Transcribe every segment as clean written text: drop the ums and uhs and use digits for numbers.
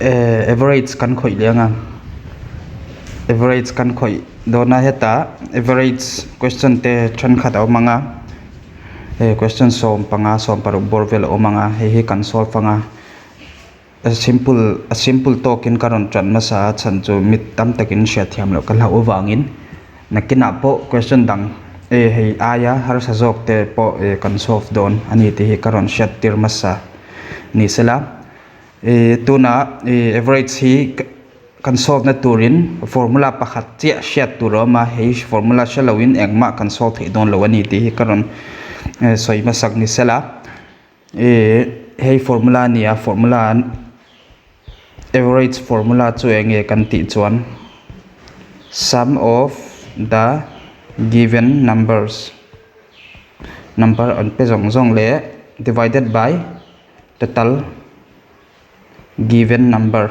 average kan khoi lenga average kan khoi dona heta average question te than khata manga question som panga som paru borvel omanga he kan solve panga a simple talk in karon tran masa chanchu mit tam takin sha thiam lo kala owangin nakina po question dang hei aya har sa jok te po kan solve don ani te he karon shat tir masa ni sela tuna average hi kan solve na turin formula pakhat chia shat turoma hei formula shalawin engma kan solve thei don lo ani te he karon soi masak ni sela hei formula nia formula average formula chu enge kan ti chuan sum of the given numbers number on pe jong le divided by total given number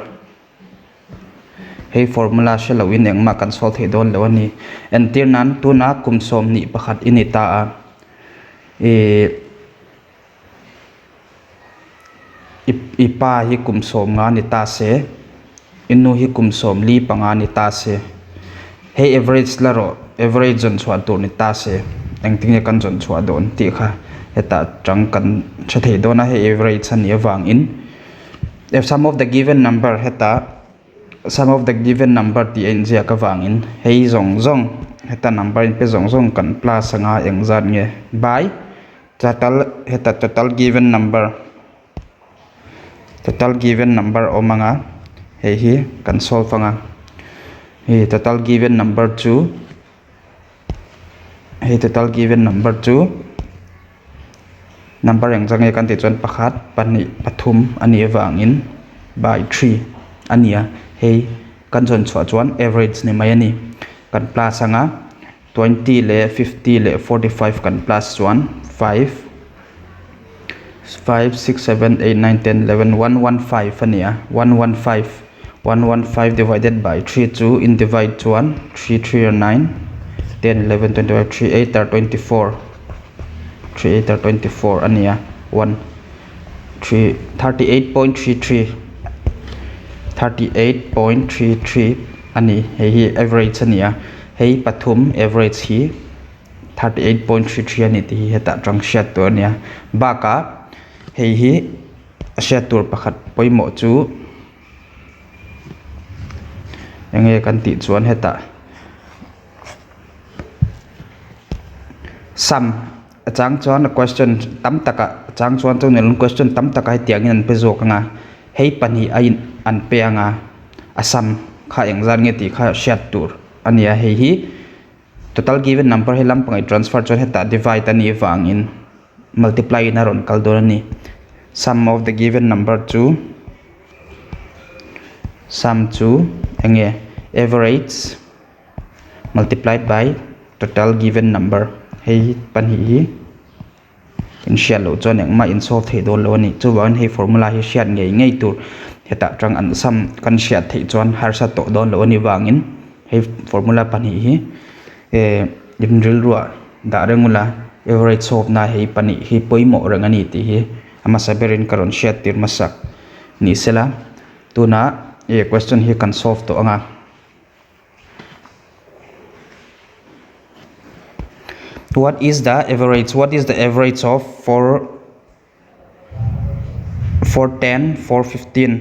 hei formula shalawin engma kan solve thei don lo ani entir nan tuna kumsom ni pakhat inita a ipa hi kumsom nga ni ta se inu hi kumsom li panga ni ta se hey average laro average jon chwa tur ni ta se engting kan jon chwa don ti kha heta tang kan chathei dona he average ani awang in if some of the given number heta some of the given number ti enja ka wang in hey zong heta number in pe zong kan plus nga engzan nge by total heta total given number omanga hi kan solve anga hi total given number 2 number yang jange kan ti chon pakhat pani pathum ani awangin by 3 ania hei kan jon chwa chuan average ni mai ani kan plus anga 20 le 50 le 45 kan plus chuan 5 6 7 8 9 10 11 115 ania 115 divided by 3 2 in divide 1 3 3 9 10 11 25 3 8 are 24 ania 1 3 38.33 ani hei average ania hei pathum average hi 38.33 ani ti heta tang shat to ania baka hei hi shat tur pakhat poimo chu enge kan ti chuan heta sum achang chuan a question tam taka achang chuan chu nel question tam taka he tiang in pe jok nga hei pani a in an pe anga asam kha engzan nge ti kha shat tur ania hei hi total given number he lampangai transfer chuan heta divide ani wangin multiply in aron kal don ani sum of the given number 2 sum 2 enge average multiplied by total given number hei pani hi in share lo chuan engma in solve thei don lo ani chuwan hei formula hi shiat ngei tur heta tang an sum kan shiat thei chuan har sa to don lo ani wangin hei formula pani hi in ril ruwa da rengula average solve na hei pani hi poimo rang ani ti hi ama saberin karon shiat tir masak ni sela tuna question hi kan solve to anga what is the average of 410 415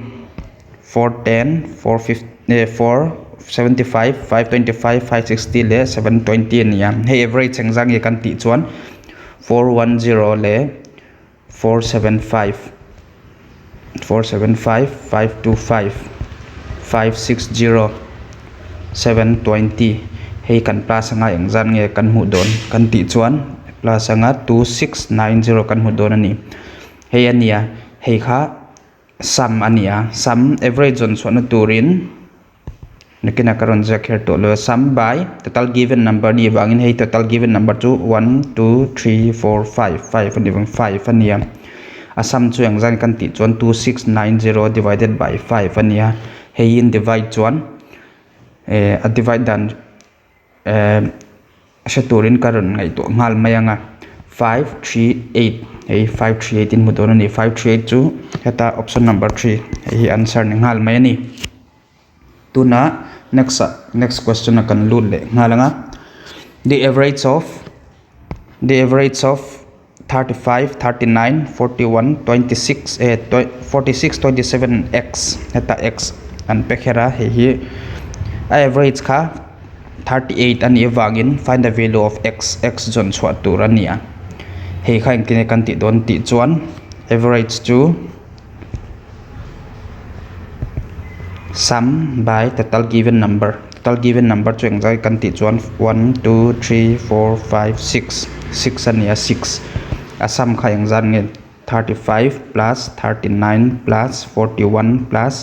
475 525 560 le 720 nia hey average engjang ye kan ti chuan 410 le 475 525 560 720 hei kan plus anga engzan nge kan mu don kan ti chuan plus anga 2690 kan mu don ani hei ania hei kha sum ania sum average on so na turin nakina karon jak her to lo sum by total given number ni wangin hei total given number 2 1 2 3 4 5 5 and even 5 ania asam chu engzan kan ti chuan 2690 divided by 5 ania hei in divide chuan a divide dan shaturin karon ngai to ngal mayanga 5 3 8 hei 538 in mudon ani 538 chu heta option number 3 hei answer ni ngal mai ani tuna next question akan lut le ngalanga the average of 35 39 41 26 46 27x heta x an pekhera hi average kha 38 ani wangin find the value of x jon chhuat tur ania hei kha engtine kan ti don ti chuan average chu sum by total given number chu engjai kan ti chuan 1 2 3 4 5 6 ania 6 asam kha engjan nge 35 plus 39 plus 41 plus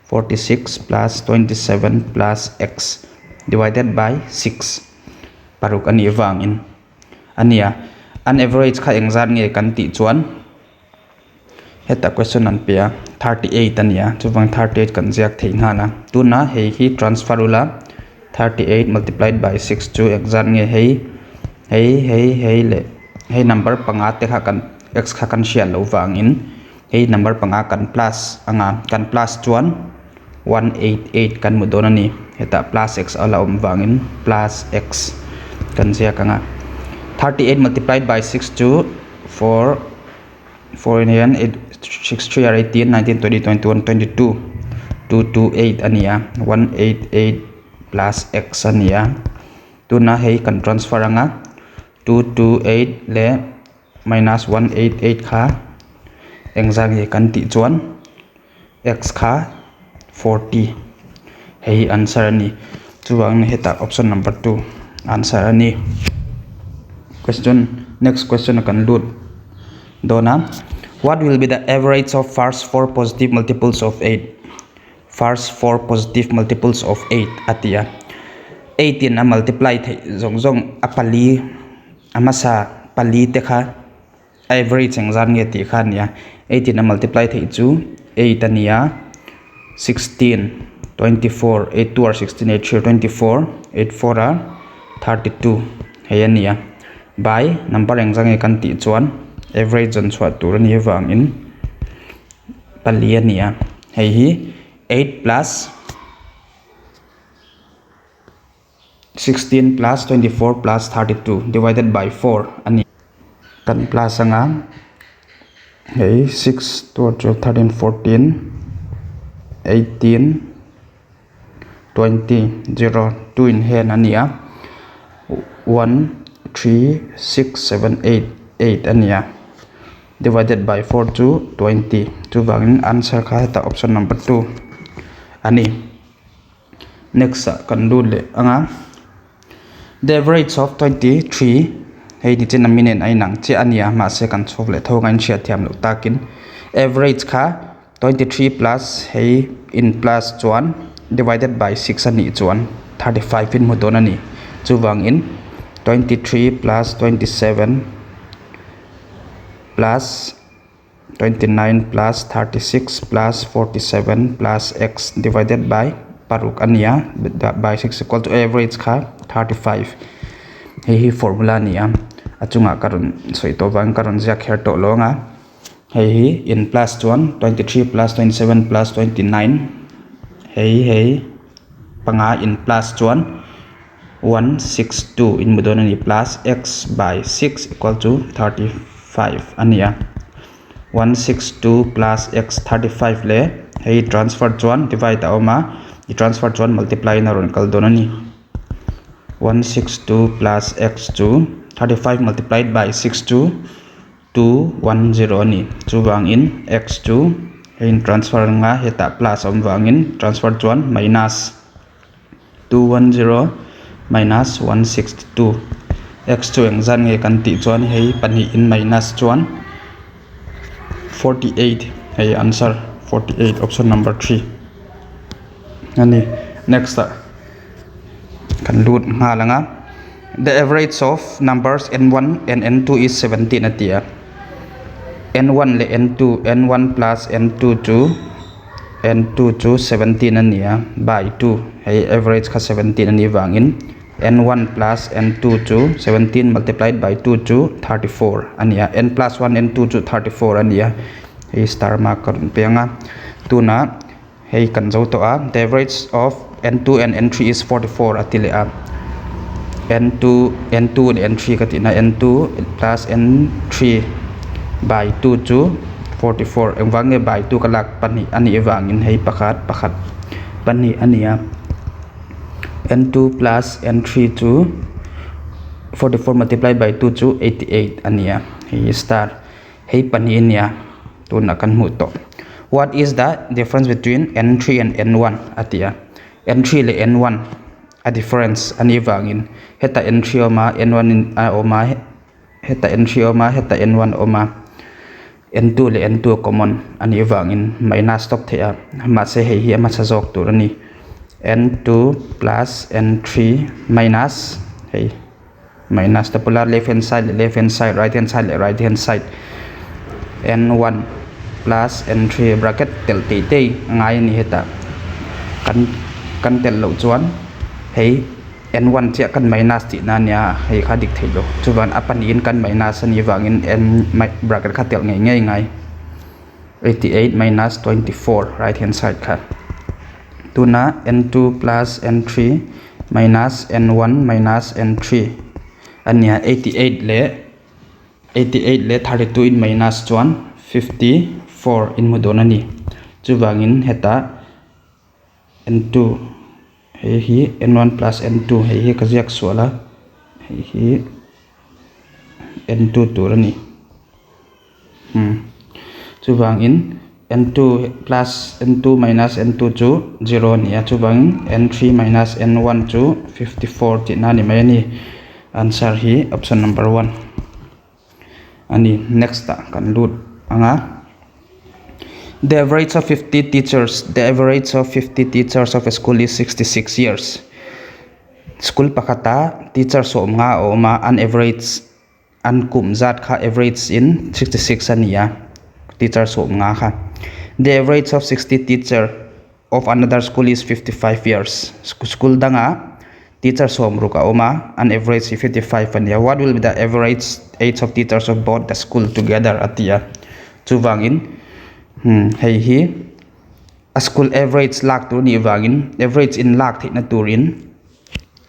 46 plus 27 plus x divided by 6 paruk ani wangin ania an average kha engjan nge kan ti chuan heta question an pia 38 ania chuwang 38 kan jiak thei ngana tuna hei hi transfer ula 38 multiplied by 6 chu engjan nge hei le hei number panga te kha kan x kha kan sial lo wangin hei number panga kan plus anga kan plus chuan 188 kan mudon ani heta plus x ala wangin plus x kan jiak anga 38 multiplied by 6 chu 4 in here 6 3 are 18 19 20 21 22 228 ania 188 plus x ania tuna hei kan transfer anga 228 le minus 188 kha engzang hi kan ti chuan x kha 40 hei answer ani chuwang heta option number 2 answer ani next question kan lut dona what will be the average of first 4 positive multiples of 8 first 4 positive multiples of 8 atia 18 a multiply thei zong apali amasa pali te kha average engjan nge ti kha nia 18 a multiply thei chu 8 ania 16 24 8 2 are 16 8 3 24 8 4 are 32 hei ania by number engjan nge kan ti chuan average jon chhuat tur ani wangin pali ania hei hi 8 plus 16 plus 24 plus 32 divided by 4 ani kan plus anga hei 6 12 13 14 18 20 0 2 in hand ania 1 3 6 7 8 ania divided by 4 to 20 chu wangin answer kha heta option number 2 ani next kan lu le anga the average of 23 hei ni chen minen ai nang che ania ma se kan chok le thong an sia thiam lo takin average kha 23 plus hei in plus chuan divided by 6 ani chuan 35 in mudon ani chu wangin 23 plus 27 plus 29 plus 36 plus 47 plus x divided by paruk ania by 6 equal to average kha 35 hei formula nia achunga karon soito wang karon jak her to longa hei in plus 1 23 plus 27 plus 29 hei panga in plus 1 162 in mudon ani plus x by 6 equal to 35 ania 162 plus x 35 le hei transfer 1 divide awma i transfer 1 multiply na ron kal donani 162 plus x to 35 multiplied by 62 210 ani chu wangin x2 in transfer nga heta plus om wangin transfer 1 minus 210 minus 162 x2 engjan nge kan ti chuan hei pani in minus 1 48 hei answer 48 option number 3 ani next kan lut nga langa the average of numbers n1 and n2 is 17 atia n1 le n1 plus n2 to 17 ania by 2 hei average kha 17 ani wangin n1 plus n2 to 17 multiplied by 2 to 34 ania n plus 1 n2 to 34 ania hei star mark karon penga tuna hei kan zo to a the average of n2 and n3 is 44 atile a n2 and n3 katina n2 plus n3 by 2 to 44 engwange by 2 kalak pani ani ewangin hei pakhat pani ania n2 plus n3 to 44 multiplied by 2 to 88 ania hei star hei pani ania tuna kan mu to what is the difference between n3 and n1 atia n3 le n1 a difference ani wangin heta n3 oma n1 in oma heta n3 oma heta n1 oma n2 le n2 common ani wangin minus stop thea ma se hei hi ma sa jok tur ani n2 plus n3 minus hei minus the polar left hand side right hand side n1 plus n3 bracket tel te ngai ni heta kan tel lo chuan hei n1 chia kan minus ti na nia hei kha dik thelo chuwan apan in kan minus ani wangin n bracket kha tel ngai 88 minus 24 right hand side kha tuna n2 plus n3 minus n1 minus n3 ania 88 le 32 in minus 1 54 in mudon ani chuwangin heta n2 hei hi n1 plus n2 hei hi kaziak suala hei hi n2 turani chuwangin n2 plus n2 minus n2 chu 0 nia chuwangin n3 minus n1 chu 54 ti na ni mai ani answer hi option number 1 ani next kan lut anga the average of 50 teachers of a school is 66 years school pakata teacher som nga oma an average an kumzat kha average in 66 ania teacher som nga kha the average of 60 teacher of another school is 55 years school danga teacher som ruka oma an average 55 ania what will be the average age of teachers of both the school together atia chuwangin hei hi a school average lak tu ni wangin average in lak thina turin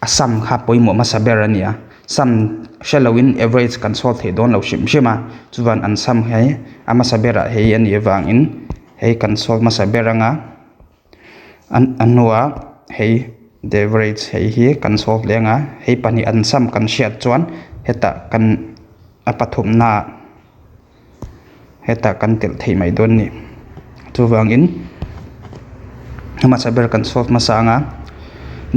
asam kha poimo masaber ania sam shalowin average kan sol the don lo shima chuwan an sam hei ama sabera hei ani wangin hei kan sol masaberanga an anwa hei the average hei hi kan sol lenga hei pani an sam kan shet chuan heta kan apathum na heta kan tel thei mai don ni chuwangin masaber kan solve masanga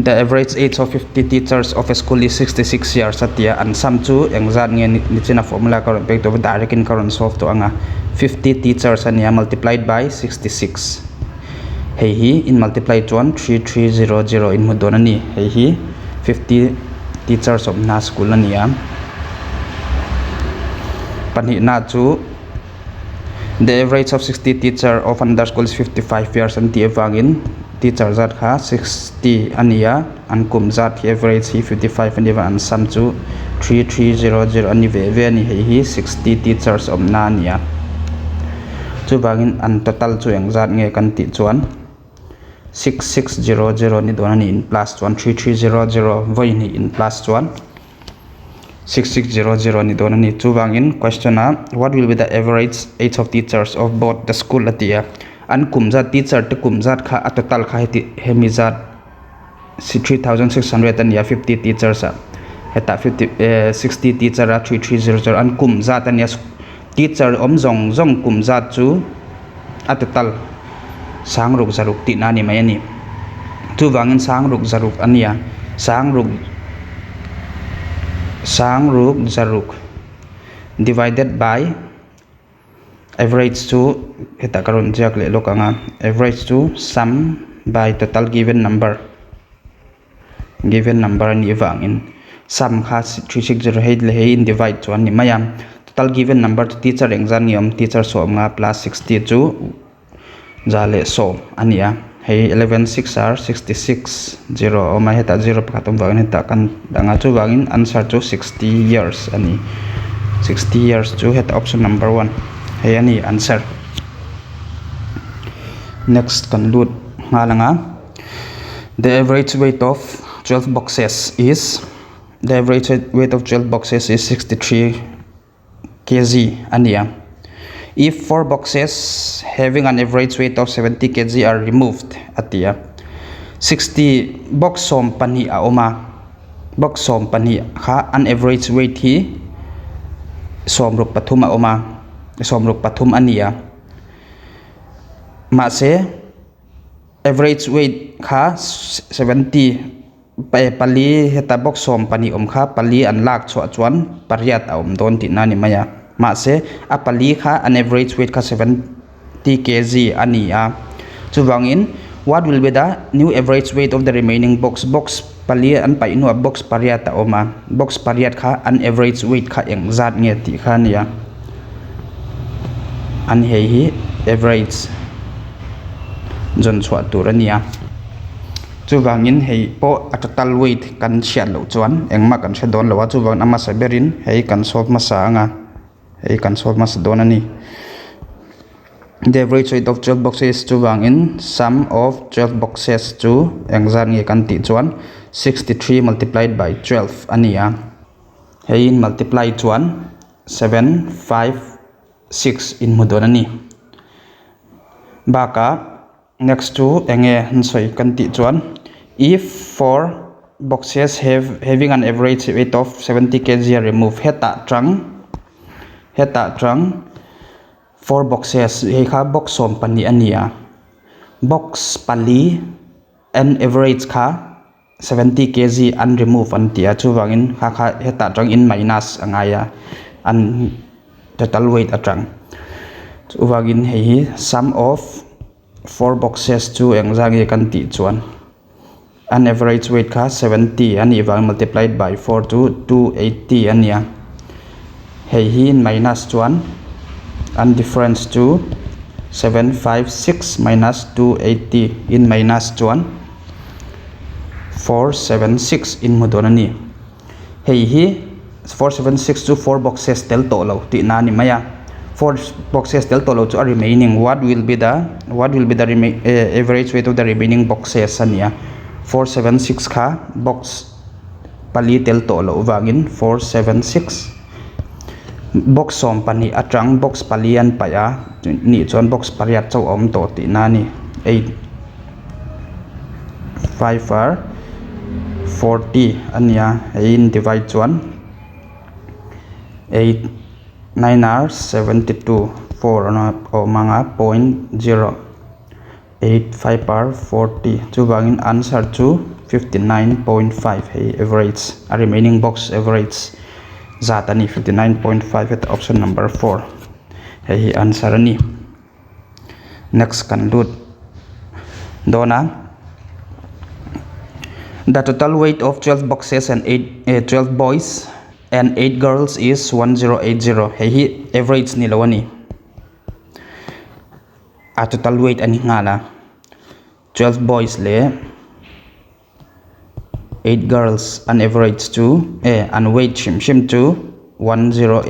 the average age of 50 teachers of a school is 66 years atia an sam chu engzat nge ni china formula karon pek to direct in karon solve to anga 50 teachers ania multiplied by 66 hei hi in multiply chuan 3300 in mudon ani hei hi 50 teachers of na school ania pani na chu the average of 60 teacher of another school is 55 years and the wangin teacher zat kha 60 ania an kum zat hi average hi 55 ani wa an sam chu 3300 ani ve ani hei hi 60 teachers of na ania chu wangin an total chu eng zat nge kan ti chuan 6600 ni don ani in plus 13300 voi ni in plus 1 6600 ni don ani chuwangin question a what will be the average age of teachers of both the school atia an kumzat teacher te kumzat kha a total kha hemizat 3600 ania 50 teachers a heta 60 teacher a 3300 an kumzat ania teacher omjong kumzat chu a total sangruk zaruk ti na ni mai ani chuwangin sangruk zaruk ania sangruk zaruk divided by average to heta karon jak le lokanga average to sum by total given number ni wangin sum kha 360 hei le hei in divide chuan ni mayam total given number to teacher engzan niom teacher som nga plus 60 chu jale som ania hei 11 6 are 66 0 oma heta 0 pakhatum wangin heta kan danga chu wangin answer chu 60 years ani 60 years chu heta option number 1 hei ani answer. Next kan lut ngalanga the average weight of 12 boxes is 63 kg ania. If 4 boxes having an average weight of 70 kg are removed atia 60 box som pani a oma box som pani kha an average weight hi som ruk pathum a oma som ruk pathum ania ma se average weight kha 70 pali heta box som pani kha pali an lak chho chuan pariat a don ti na ni maya ma se a pali kha an average weight kha 70 kg ania chuwangin what will be the new average weight of the remaining box pali an pai nu box pariat a oma box pariat kha an average weight kha engzat nge ti kha nia an hei hi average jon chwa turania chuwangin hei po a total weight kan chiat lo chuan engma kan she don lo chuwang ama saberin hei kan solve ma sa anga hei kan solve ma sa don ani. The average weight of 12 boxes chuwangin sum of 12 boxes chu engzat nge kan ti chuan 63 multiplied by 12 ania hei in multiply chuan 7 5 6 in mudon ani baka next to enge nsoi kan ti chuan if 4 boxes having an average weight of 70 kg are removed heta trang 4 boxes he kha box som pani ania box pali an average kha 70 kg an remove an tia chuwangin kha heta trang in minus angaya an total weight atang chuwangin hei sum of 4 boxes chu engzangi kan ti chuan an average weight kha 70 ani wang multiplied by 4 to 280 ania hei hi in minus chuan an difference to 756 minus 280 in minus chuan 476 in mudon ani hei hi 476 to 4 boxes tel to lo ti na ni maya 4 boxes tel to lo chu are remaining what will be the average weight of the remaining boxes ania 476 kha box pali tel to lo wangin 476 box som pani atang box palian paya ni chon box pariat chaw om to ti na ni 8 5 are 40 ania in divide chuan 8 9 are 72 4 o manga 0.0 8 5 are 40 chuwangin answer chu 59.5 hey average a remaining box average zatani 59.5 at option number 4 hey answer ani. Next kan lut dona the total weight of 12 boxes and 12 boys and 8 girls is 1080 hey average ni lawani a total weight ani ngala 12 boys le 8 girls an average to an weight shim to 1080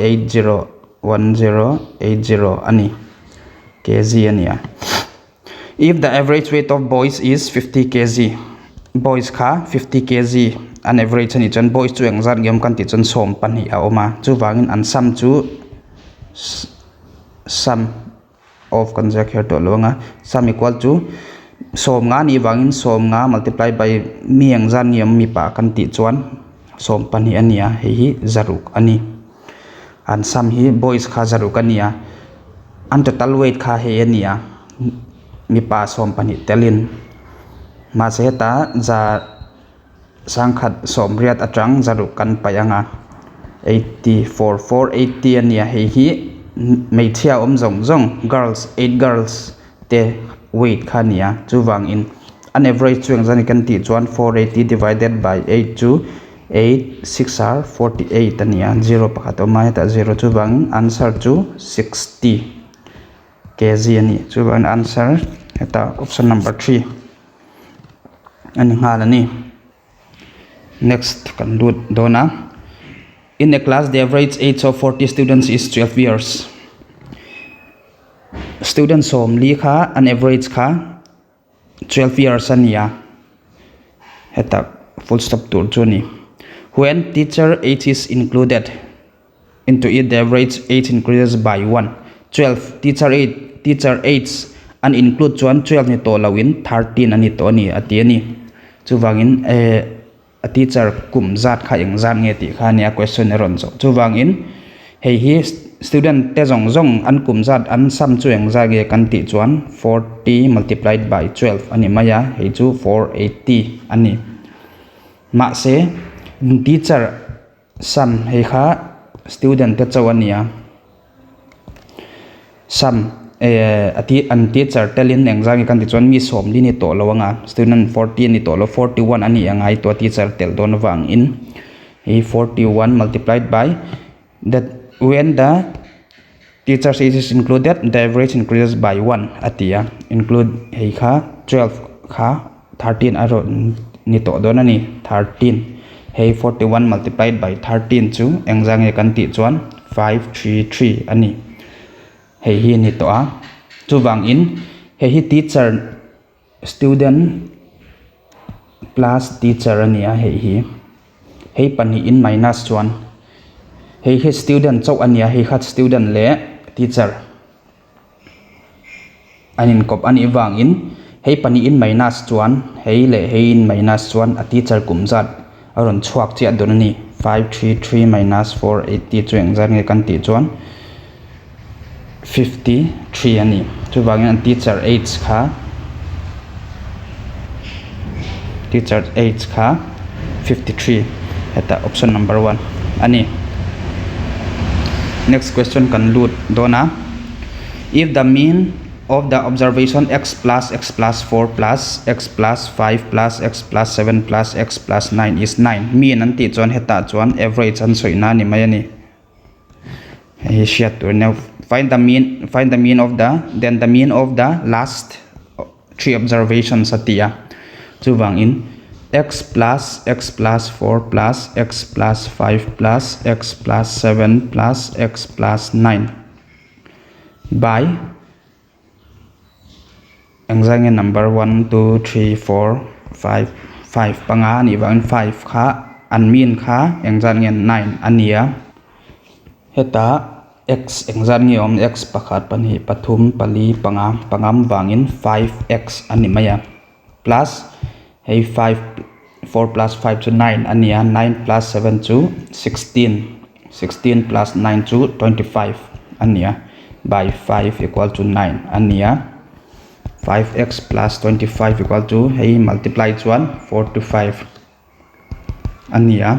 ani kg ania. If the average weight of boys is 50 kg boys kha 50 kg an average ani chan boys chu engzat ngem kan ti chon som pani a oma chu wangin an sum chu sum of conject here to longa sum equal to som nga ni wangin som nga multiply by mi engzan niam mi pa kan ti chuan som pani ania hi zaruk ani an sum hi boys kha zaruk ania an total weight kha he ania mi pa som pani telin ma se ta za sangkhat som riat atang zaruk kan payanga 84 480 ania hi meithia zong girls 8 girls te weight khania chuwang in an average chuang zani kan ti chuan 480 divided by 8 to 8 6 are 48 ania 0 pakhato mai ta 0 chuwang answer chu 60 kg ani chuwang answer eta option number 3 ani ngalani. Next kan lut dona. In a class, the average age of 40 students is 12 years. Students som li kha an average kha 12 years ania. Heta full stop tur chuni. When teacher age is included into it, the average age increases by 1. 12 teacher age an include chuan 12 ni to lawin 13 ani to ni atiani. Chuwangin a teacher kum zat kha eng zat nge ti kha nia question ron zo. Chuwangin hei hi student te zong an kum zat an sam chu eng za ge kan ti chuan 40 multiplied by 12 ani maya hei chu 480 ani. Ma se teacher sam hei kha student te chawania sam an teacher telin eng za ge kan ti chuan mi som li ni to lawanga student 40 ni to lo 41 ani angai to teacher tel don wang in hei 41 multiplied by that. When the teacher's age is included, the average increases by 1 atia. Include hei kha 12 kha 13 aro nito dona ni 13 hei 41 multiplied by 13 chu engzang e kan ti chuan 533 ani. Hei hi nito a chu wang in hei hi teacher student plus teacher ania hei pani in minus 1. Hei hi student chau ania hei khat student le teacher anin kop ani wang in hei pani in minus 1 hei le hei in minus 1 a teacher kum zat aron chuak chi adon ni 533 minus 480 chueng zan nge kan ti chuan 53 ani. Chu wang in teacher age kha 53 heta option number 1 ani. Next question kan lut dona. If the mean of the observation x plus 4 plus x plus 5 plus x plus 7 plus x plus 9 is 9, mean an ti chuan heta chuan average an soina ni mai ani. He shiat to now find the mean of the last 3 observations atia. Chu wang in x plus 4 plus x plus 5 plus x plus 7 plus x plus 9 by engzang number 1 2 3 4 5 panga ni wang 5 kha an mean kha engzang 9 ania. Heta x engzang nge om x pakhat pani pathum pali pangam wangin 5x ani maya plus hei 4 plus 5 to 9 ania. 9 plus 7 to 16 plus 9 to 25 ania by 5 equal to 9 ania. 5x plus 25 equal to hei multiply 1 4 to 5 ania.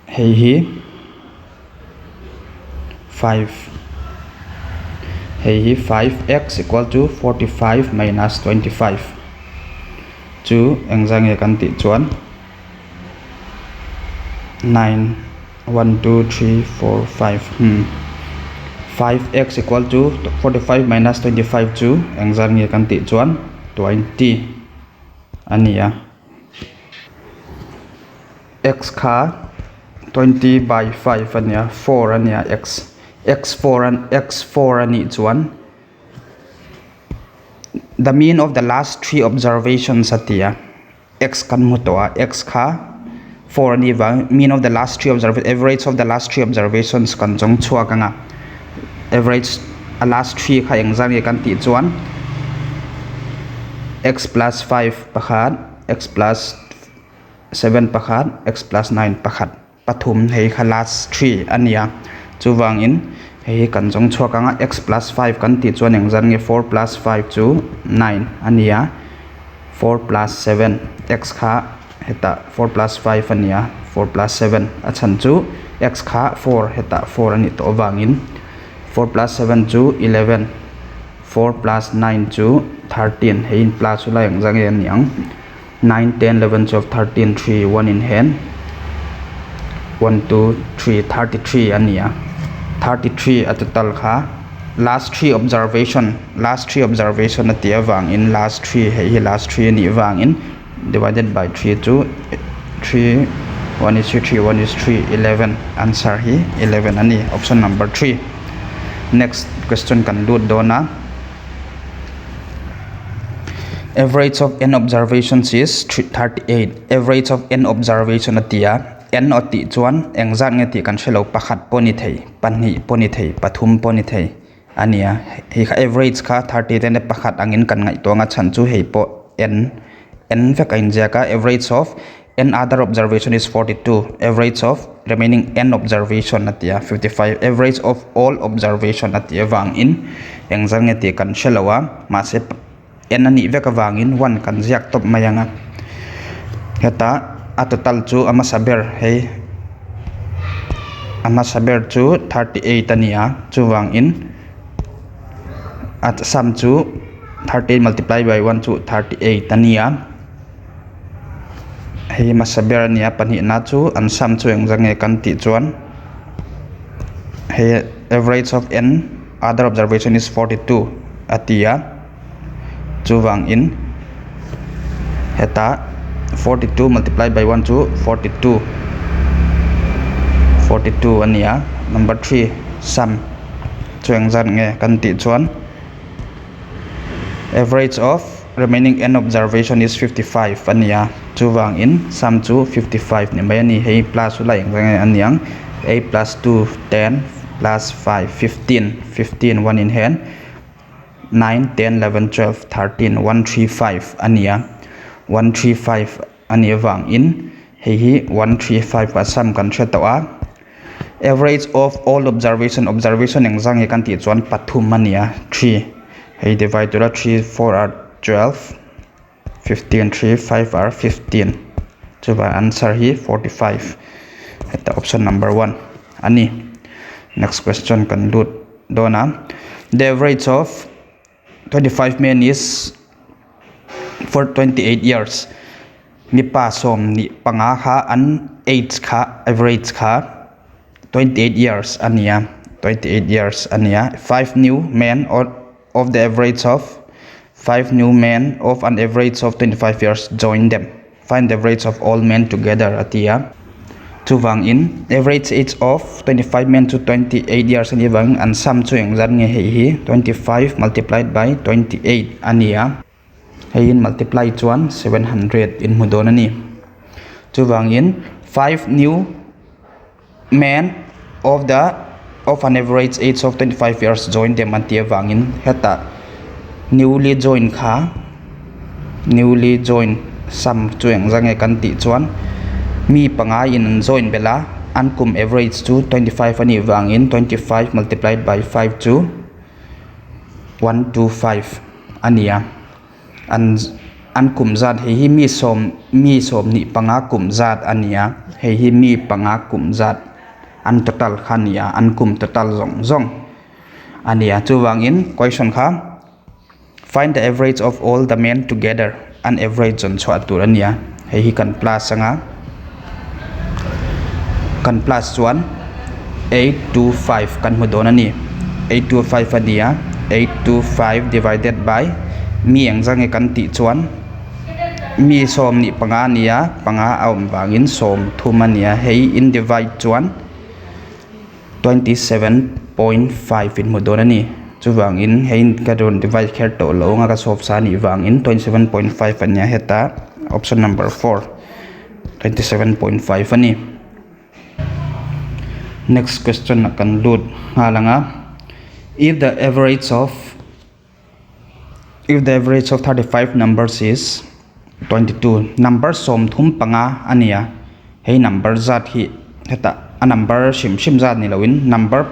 Hei hi 5x equal to 45 minus 25 chu engzang e kan ti chuan 9 1 2 3 4 5 5x equal to 45 minus 25 chu engzang e kan ti chuan 20 ania. X kha 20 by 5 ania 4 ania x4 ani chuan the mean of the last 3 observations atia. X kan mutoa x kha 4 ani wang mean of the last 3 observations, average of the last 3 observations kan jong chua kanga average a last 3 kha engzang e kan ti chuan x plus 5 pakhat x plus 7 pakhat x plus 9 pakhat pathum hei kha last 3 ania. Chu wang in hei kan jong chua kanga x plus 5 kan ti chuan engzang e 4 plus 5 to 9 ania. 4 plus 7 x kha heta 4 plus 5 ania 4 plus 7 achan chu x kha 4 heta 4 ani to wangin 4 plus 7 to 11 4 plus 9 to 13 hein plus la engzang e niang 9 10 11 12 13 3 1 in hand 1 2 3 33 ania. 33 a total kha last three observation atia wang in last three hei last three ani wang in divided by 3 to 3 1 is 3 1 is 3 11 answer hi 11 ani option number 3. Next question kan lut dona average of n observations is 38. Average of n observation atia n oti chuan engzat nge ti kan shelo pakhat poni thei panhi poni thei pathum poni thei ania hi average kha 30 ten pakhat angin kan ngai tonga chan chu hei po n vek ain jaka average of n other observation is 42. Average of remaining n observation atia 55. Average of all observation atia wang in engzat nge ti kan shelowa ma se n ani veka wang in 1 kan ziak top mayanga heta a total chu ama saber hei ama saber chu 38 ania chu wang in at sum chu 38 multiply by 1 chu 38 ania hei ma saber ania pani na chu an sum chu engzang nge kan ti chuan hei average of n other observation is 42 atia chu wang in heta 42 multiplied by 1 to 42 ania number 3 sum chuang zan nge kan ti chuan average of remaining n observation is 55 ania chu wang in sum chu 55 ni mai ani hei plus ulai nge aniang a plus 2 10 plus 5 15 1 in hand 9 10 11 12 13 135 ania 135 ania wang in hei 135 ka sum kan thetawa average of all observation engzang kan ti chuan pathum ania 3 hei divide to 3 4 are 12 15 3 5 are 15 so by answer hi 45 at option number 1 ani. Next question kan lut dona the average of 25 men is for 28 years mi pa som ni panga kha an age kha average kha 28 years ania 5 new men of the average of 5 new men of an average of 25 years join them. Find the average of all men together atia chu wang in average age of 25 men to 28 years ani wang an sum chu engzan nge hei hi 25 multiplied by 28 ania hei in multiply chuan 700 in mudon ani chu wang in 5 new men of an average age of 25 years join them atia wang in heta newly join sum chu engzang nge kan ti chuan mi panga in join bela ankum average to 25 ani wang in 25 multiplied by 5 to 125 ania ankum zat hei hi mi som ni panga kum zat ania hei hi mi panga kum zat an total khania ankum total zong ania chu wang in question kha find the average of all the men together an average on chwa tur ania hei hi kan plus anga kan plus 1 825 kan mudon ani 825 ania 825 divided by mi engzang e kan ti chuan mi som ni panga nia panga aum wangin som thum ania hei in divide chuan 27.5 in mudon ani chu wangin hei ka don divide kher to lo nga ka sof sa ni wangin 27.5 ania heta option number 4 27.5 ani. Next question akan lut halanga if the average of 35 numbers is 22 number som thum panga ania hei number zat hi heta a number shim zat ni loin number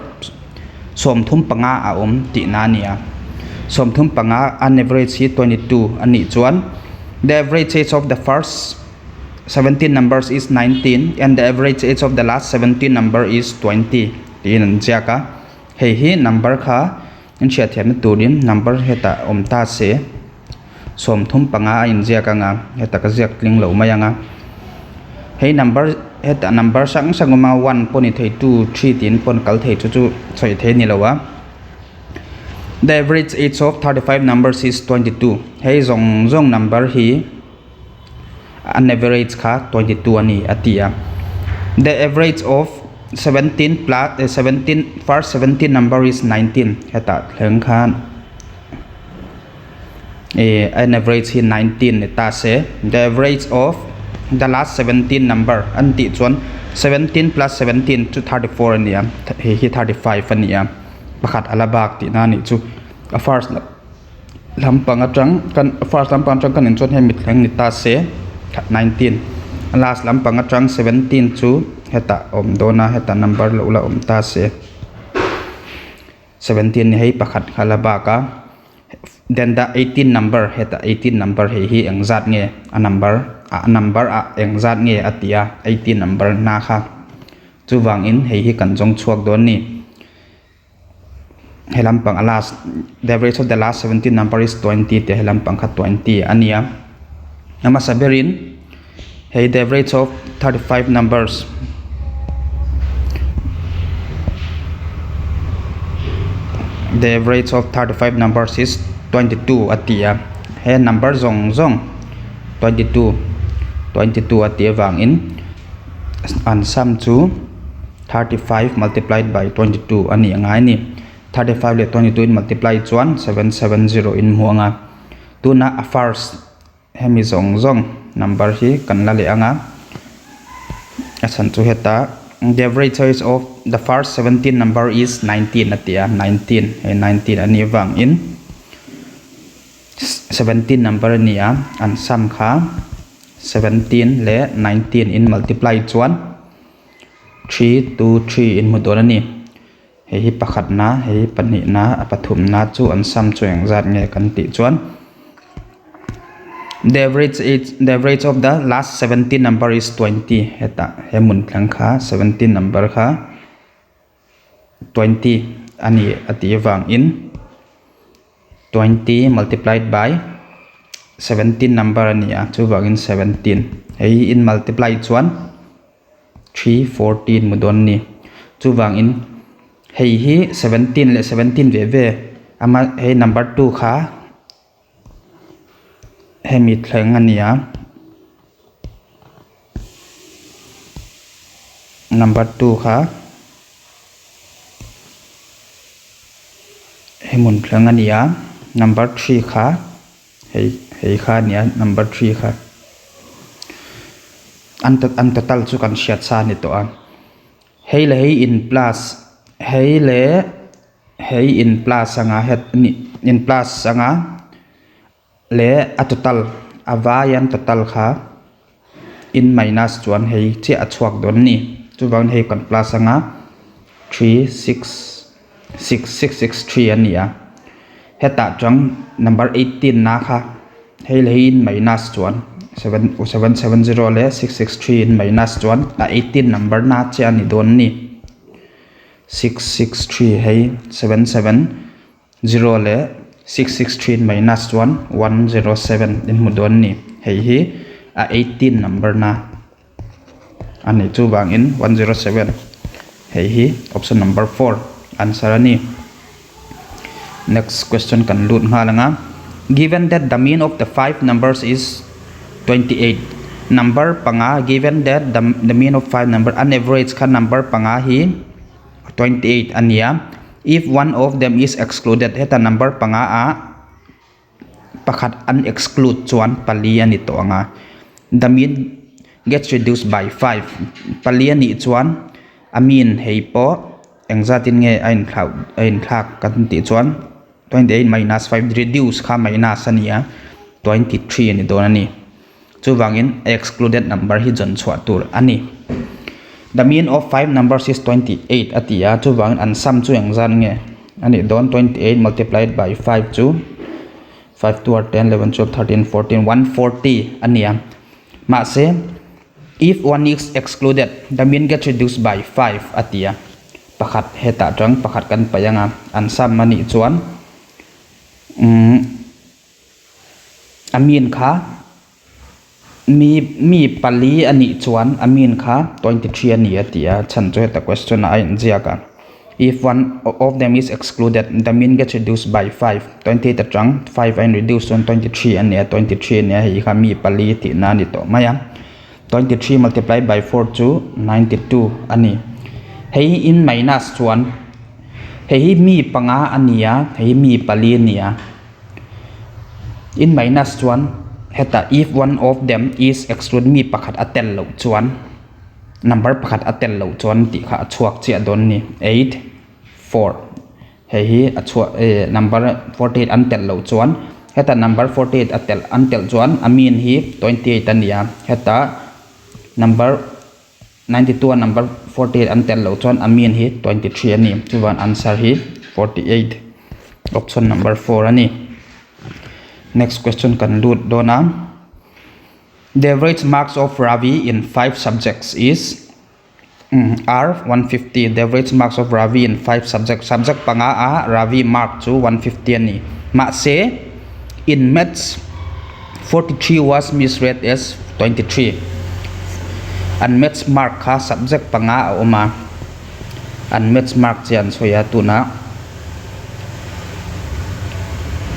som thum panga a ti na nia som thum panga an average hi 22 ani chuan the average age of the first 17 numbers is 19 and the average age of the last 17 number is 20 tin jaka hei hi number kha in chia thiam turin number heta ta se som thum panga in jaka nga heta ka jak ling lo mayanga hei number heta number sanguma 1 poni thei 2 3 tin pon kal thei chu choi thei ni lowa The average age of 35 numbers is 22 hei zong number hi an average kha 22 ani atia. The average of 17 plus 17 first 17 number is 19 heta thleng khan an average hi 19 ta se the average of the last 17 number anti chuan 17 plus 17 to 34 ania hi 35 ania pakhat alabak ti na ni chu a first lampang atang kan first lampang atang kan chuan he mit thleng ni ta se 19 last lampang atang 17 chu heta om dona heta number lo la om ta se 17 ni hei pakhat alabaka. Then the 18 number heta 18 number hi engzat nge a number a engzat nge atia 18 number na kha chu wang in hi kan jong chuak don ni helam pang last the average of the last 17 number is 20 te helam pang kha 20 ania ama saberin hey the average of 35 numbers the average of 35 numbers is 22 atia he number zong 22 atia wang in an sum chu 35 multiplied by 22 ani angai ni 35 le 22 in multiply chuan 770 in muanga tuna a first hemi zong number hi kan la le anga asan chu heta the average age of the first 17 number is 19 atia 19 ani wang in 17 number nia an sum kha 17 le 19 in multiply chuan 3 to 3 in mudon ani hi pakhat na hi pani na apathum na chu an sum chu engzat nge kan ti chuan the average of the last 17 number is 20 heta hemun thlang kha 17 number kha 20 ani ati wang in 20 multiplied by 17 number ania chu wang in 17 hei in multiply chuan 314 mudon ni chu wang in hei hi 17 le 17 ve ama hei number 2 kha hemi thleng ania number 2 kha hemun thleng ania number 3 kha hei kha nia number 3 kha an total chu kan siat sa ni to an hei le hei in plus hei in plus anga het ni in plus anga le a total avayan total kha in minus chuan hei che a chuak don ni chu wang hei kan plus anga 36663 ania heta chang number 18 na kha hei le in minus chuan 770 le 663 in minus chuan a 18 number na che ani don ni 663 hei 770 le 663 minus 107 in mudon ni hei hi a 18 number na ani chu wang in 107 hei hi option number 4 answer ani. Next question kan lut nga langa given that the mean of the 5 numbers is 28 number panga given that the mean of 5 number an average kha number panga hi 28 ania if one of them is excluded heta number panga a pakhat unexclude chuan pali ani to anga the mean gets reduced by 5 pali ani chuan amin hei po engzatin nge ain thak kan ti chuan 28 minus 5 reduce kha minus ania 23 ani don ani chu wangin excluded number hi jon chhuat tur ani. The mean of 5 numbers is 28 atia chu wangin an sum chu engzan nge ani don 28 multiplied by 5 chu 5 2 are 10 11 12 13 14 140 ania ma se if one is excluded the mean gets reduced by 5 atia pakhat heta tang pakhat kan payanga an sum mani chuan amin kha mi pali ani chuan amin kha 23 ani atia chan chu heta question a in jiaka If one of them is excluded, the mean gets reduced by 5. 28 atang 5 and reduced on 23 and 23 and hi kami pali ti na nito maya 23 multiplied by 4 to 92 ani hei in minus 1 hei mi panga ania hei mi pali nia in minus 1 heta if one of them is excluded mi pakhat atel lo chuan number pakhat atel lo chuan ti kha chuak chi adon ni 8 4 hei achua number 48 antel lo chuan heta number 48 atel antel chuan amin hi 28 ania heta number 92 number 48 antel lo chuan amin hi 23 ani chuan answer hi 48 option number 4 ani next question kan lut dona the average marks of Ravi in 5 subjects is are 150. The average marks of Ravi in 5 subjects. Subject panga a Ravi mark to 150 ani. Ma say in maths 43 was misread as 23. And maths mark ka subject panga a oma. And maths mark jan so ya tuna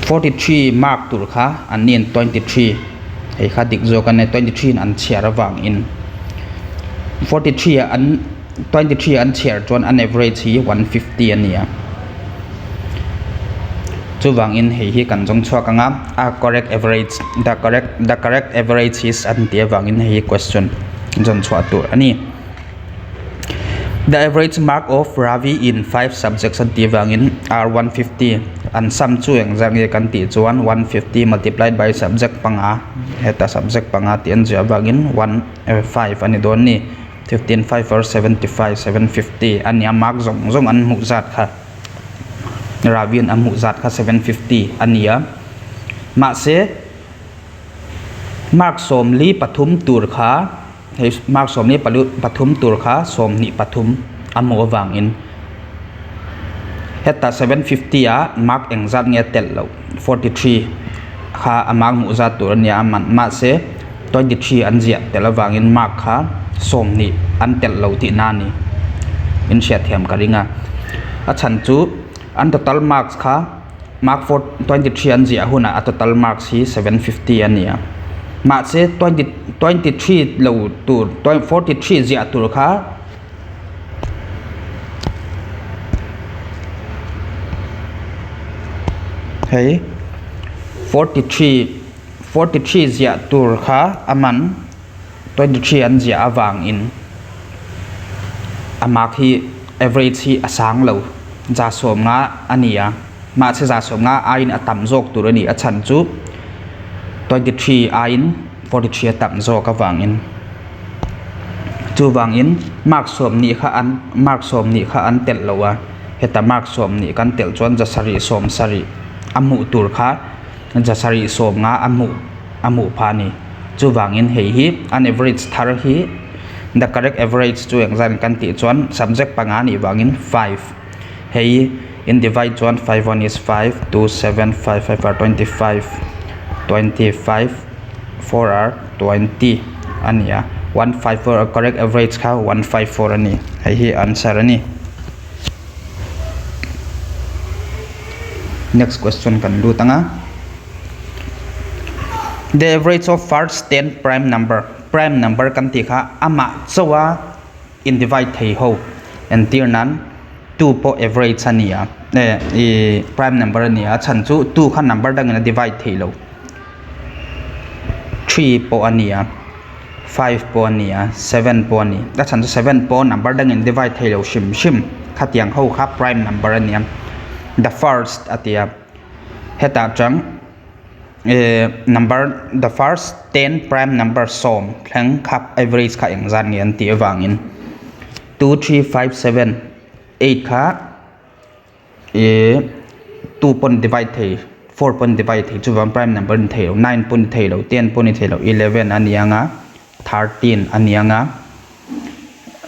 43 mark tur ka anin 23. Hei kha dik zo kan 23 an chiar awang in 43 an 23 an chiar chuan an average hi 150 ania chuwang in hei hi kan jong chhuak anga a correct average the correct average is an tiawang in hei question jon chhuak tur ani the average mark of Ravi in 5 subjects an tiawang in are 150 and sum chu exam ye kan ti chuan 150 multiplied by subject panga heta subject panga ti an jawang in 5 ani don ni 15 5 or 75 750 ania mark zong an mu zat kha Ravi an mu zat kha 750 ania ma se mark som li pathum tur kha hei mark som li pathum tur kha som ni pathum amu awang in heta 750 a mark engzat nge tel lo 43 kha amang mu za tur nia man ma se 23 an zia tel awang in mark kha som ni an tel lo ti na ni in sia thiam karinga a chan chu an total marks kha mark for 23 an zia huna a total marks hi 750 ania ma se 23 lo tur 43 zia tur kha hei 43 zia tur kha aman 23 an zia awang in amak hi average hi asang lo ja som nga ania ma se ja som nga ain atam jok tur ani a chan chu 23 ain 43 atam jok awang in chu wang in mark som ni kha an tel lo wa heta mark som ni kan tel chuan ja sari som sari amu tur kha jasari som nga amu phani chuwang in hei hi an average thar hi the correct average chu exam kan ti chuan subject panga ni wangin 5 hei in divide chuan 5 1 is 5 2 7 5 5 are 25 25 4 are 20 ania 154 correct average kha 154 ani hei hi answer ani next question kan lu tanga the average of first 10 prime number kan ti kha ama chawa in divide thei ho and tir nan 2 po average ania prime number ania chan chu 2 kha number dang in divide thei lo 3 po ania 5 po ania 7 po ani da chan chu 7 po number dang in divide thei lo shim khatiang ho kha prime number ania the first atia heta chang number the first 10 prime number som thlang khap average kha engzan nge an ti awangin 2 3 5 7 8 kha 2 pon divide thei 4 pon divide thei chu wang prime number thei 9 pon thei lo 10 pon thei lo 11 anianga 13 anianga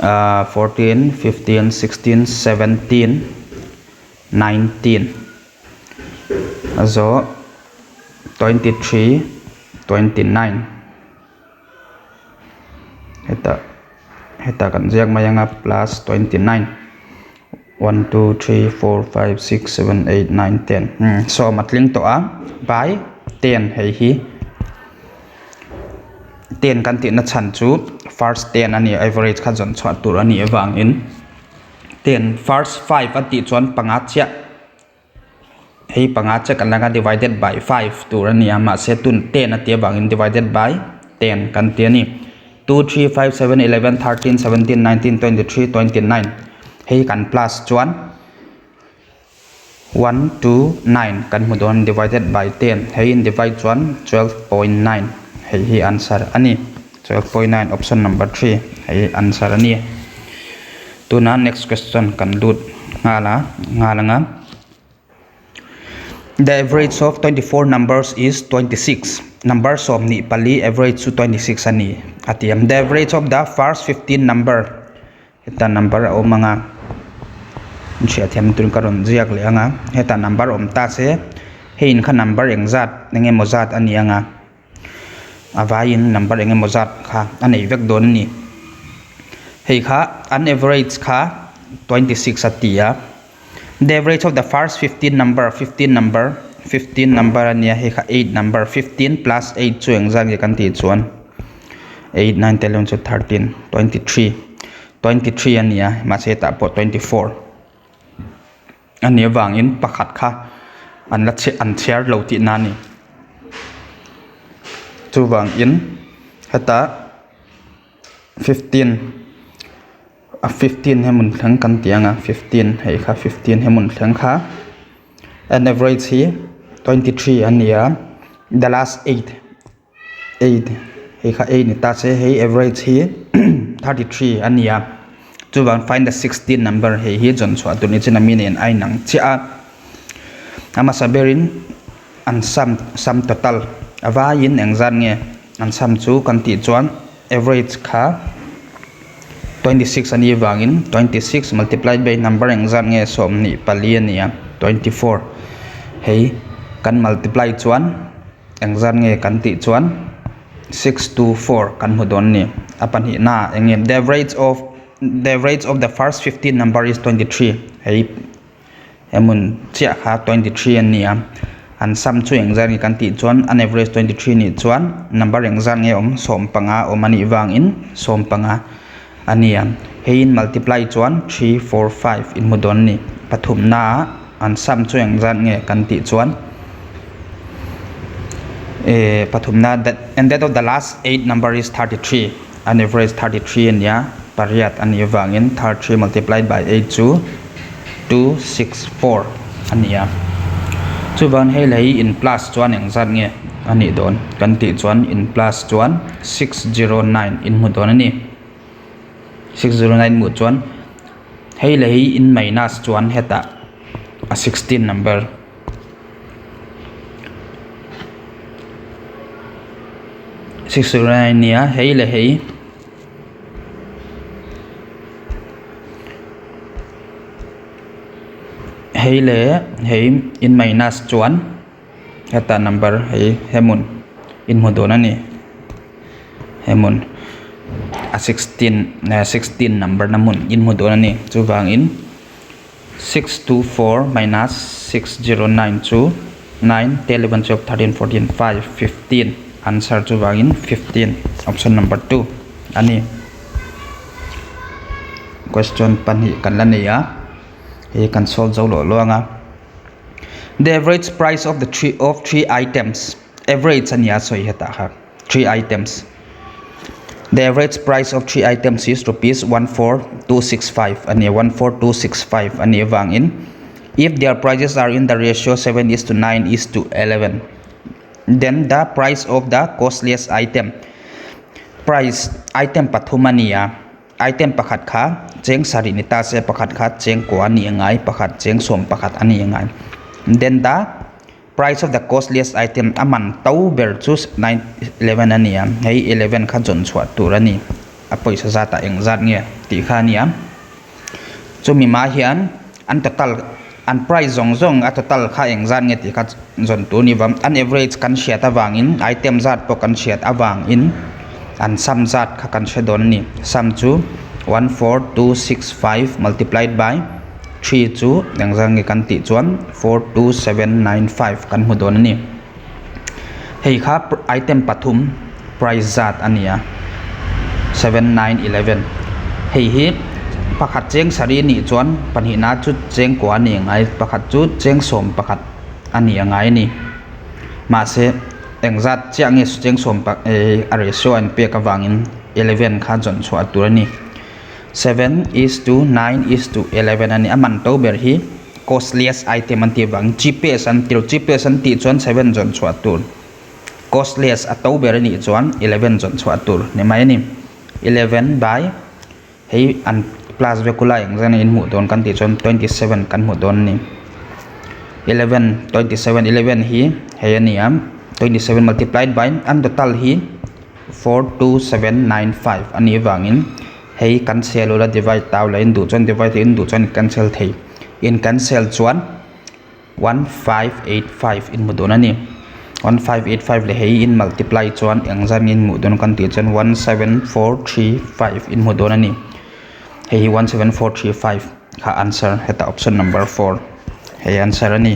14 15 16 17 19 azo 23 29 heta kan jiak mayanga plus 29 1 2 3 4 5 6 7 8 9 10 so matling to a by 10 hei hi 10 kan ti na chan chu first 10 ani average kha jon chwa tur ani awang in 10 first 5 ati chuan panga chia hei panga che kan langa divided by 5 tur ani ama se tun 10 ati awang in divided by 10 kan ti ani 2 3 5 7 11 13 17 19 23 29 hei kan plus chuan 1 2 9 kan mu don divided by 10 hei in divide chuan 12.9 hei hi answer ani 12.9 option number 3 hei answer ani tuna next question kan lut nga the average of 24 numbers is 26 numbers of ni pali average to 26 ani atiam the average of the first 15 number eta number o manga chia them tun karon jiak le anga heta number om ta se hein kha number engzat nenge mozat ani anga avain number enge mozat kha anei vek don ni hei kha an average kha 26 atia the average of the first 15 number ania hei kha 8 number 15 plus 8 chu engzat ge kan ti chuan 8 9 10 11 13 23 ania ma se ta po 24 ani wangin pakhat kha an la che an share lo ti na ni chu wangin hata 15 hemun thang kan tianga 15 hei kha 15 hemun thang kha an average hi 23 ania the last 8 hei kha 8 ni ta se hei average hi 33 ania chu wang find the 16 number hei hi jon chwa tu ni china min en ai nang chia ama saberin an sum total awa in engzan nge an sum chu kan ti chuan average kha 26 ani wangin 26 multiplied by number engzan nge som ni pali ania 24 hei kan multiply chuan engzan nge kan ti chuan 624 kan hudon ni apan hi na engem the average of the first 15 number is 23 hei emun chia kha 23 ania an sum chu engzan nge kan ti chuan an average 23 ni chuan number engzan nge om som panga om ani wangin som panga ania hein multiply chuan 3 4 5 in mudon ni pathum na an sum chu engzan nge kan ti chuan pathum na that of the last 8 number is 33 an average 33 ania pariat ani wangin 33 multiplied by 8 chu 264 ania chu ban hei lei in plus chuan engzan nge ani don kan ti chuan in plus chuan 609 in mudon ani 609 mu chuan hei lei in minus chuan heta a 16 number nia hei le hei in minus chuan heta number hei hemun in mudon ani hemun a 16 number namun in mudon ani chu wang in 624 minus 609 chu 9 10 11 12 13 14 5 15 answer chu wang in 15 option number 2 ani question pani kan la nei a he kan solve zo lo anga the average price of the three items average ania soi heta ha 3 items the average price of 3 items is rupees 14265 and 14265 and wang in if their prices are in the ratio 7:9:11 then the price of the costliest item price item pathumania item pakhat kha cheng sari ni ta se pakhat kha cheng ko ani ngai pakhat cheng som pakhat ani ngai then the price of the costliest item aman tau ber chu 911 ania hei 11 kha jon chwa turani a poisa zata engzat nge ti kha nia chumi ma hian an total an price zong a total kha engzat nge ti kha jon tu ni wam an average kan shiat awangin item zat po kan shiat awang in an sum zat kha kan shedon ni sum chu 14265 multiplied by 3 chu exam nge kan ti chuan 42795 kan hmu don ani hei kha item pathum price zat ania 7911 hei hi pakhat cheng sari ni chuan panhina chu cheng kwa ni ngai pakhat chu cheng som pakhat ani angai ni ma se engzat chiang nge cheng som pak a ratio an pe ka wangin 11 kha jon chua tur ani 7:9:11 ani aman to ber hi costliest item an ti wang cheapest an ti chuan 7 jon chua tur costliest a to ber ani chuan 11 jon chua tur ne mai ani 11 by hei an plus vekula engzan in mu don kan ti chuan 27 kan mu don ni 11 27 hi hei ani 27 multiplied by an total hi 42795 ani wangin hei cancel ola divide taw la in du chuan divide in du chuan cancel thei in cancel chuan 1585 in mu don ani 1585 le hei in multiply chuan engzan in mu don kan ti chuan 17435 in mu don ani hei 17435 kha answer heta option number 4 hei answer ani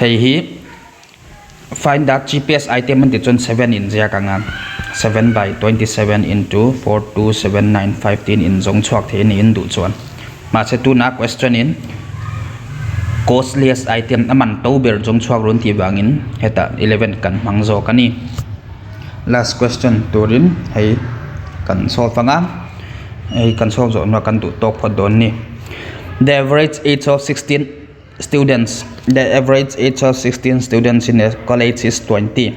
hei hi find the cheapest item and it's 7 in zia kanga 7 by 27 into 42795 in zong chuak the ni in du chuan ma se tu na question in costliest item aman to ber zong chuak ron ti bangin heta 11 kan mangzo kani last question turin hei kan solve anga hei kan solve zo na kan tu tok phodon ni the average age of 16 students in a college is 20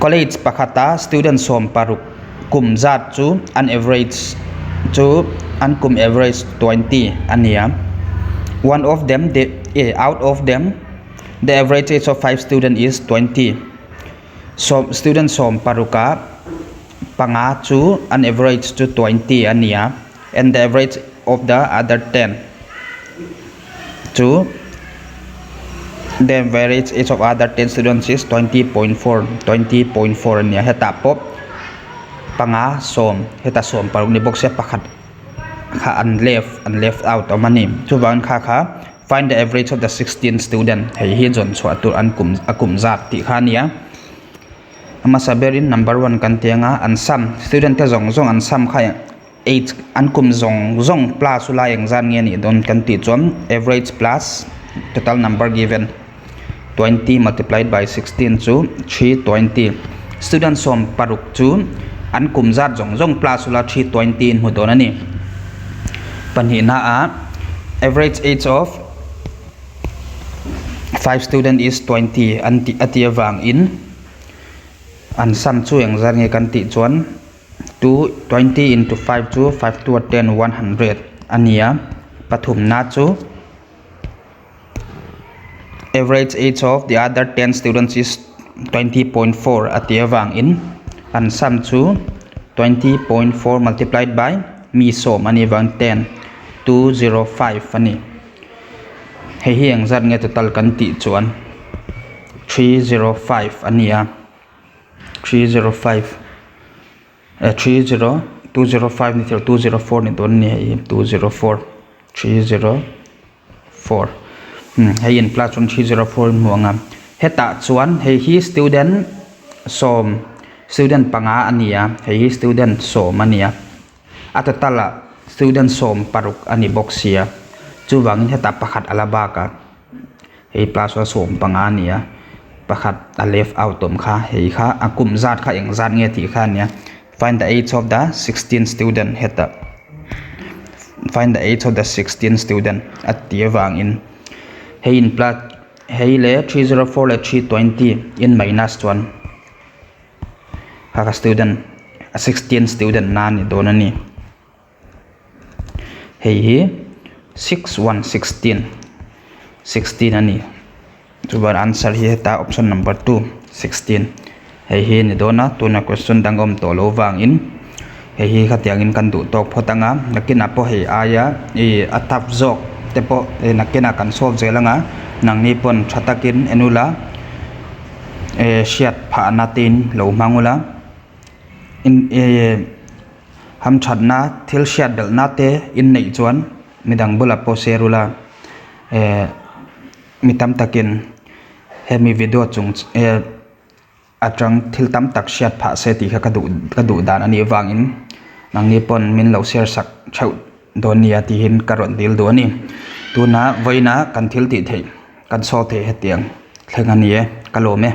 college pakhata student som paruk kum zat chu an average chu an kum average 20 ania one of them out of them the average age of 5 student is 20 so student som paruka panga chu an average to 20 ania and the average of the other 10 to the average age of other 10 students is 20.4 ania heta pop panga som heta som paruk ni box se pakhat kha an left out omani chuwan kha find the average of the 16 student hei hi jon chua tur an akum zat ti khania ama saberin number 1 kan tianga an sam student te zong an sam kha 8 an kum zong plus ula engzan nge ni don kan ti chom average plus total number given 20 multiplied by 16 chu 320 student som paruk chu an kum zat zong plus ula 320 in hudon ani panhina a average age of 5 student is 20 atia wang in an sam chu engzan nge kan ti chuan 20 into 5 chu 5 to 10 100 ania pathum na chu average age of the other 10 students is 20.4 atia wang in an sam chu 20.4 multiplied by Mizo ani wang 10 205 ani hei hi engzan nge total kan ti chuan 305 ania 305 205 ni 204 ni don ni 204 304 hei in plus 304 muanga heta chuan hei hi student panga ania hei hi student som ania atatala student som paruk ani boxia chuwang heta pakhat alaba ka hei plus som panga ania pakhat a left out tom kha hei kha akum zat kha engzat nge ti kha nia find the age of the 16 student heta find the age of the 16 student at tiawang in hei in plus hei le 304 le 320 in minus 1 ha student a 16 student na ni don ani hei hi 16 ani chuban answer hi heta option number 2 16 hei hi ni dona tuna question dangom to lo wang in hei hi khatiang in kan du tok photanga nakina po hei aya atap jok tepo nakina kan solve zelanga nangni pon thatakin enula shiat pha natin lo mangula in ham chat na thil shat dal na te in nei chuan midang bula po serula mitam takin hemi video chung atang thil tam tak shat pha se ti kha kadu dan ani wangin nang ni pon min lo share sak chau donia ti hin karon dil do ni tuna voina kan thil ti thei kan so the hetiang thlengani e kalome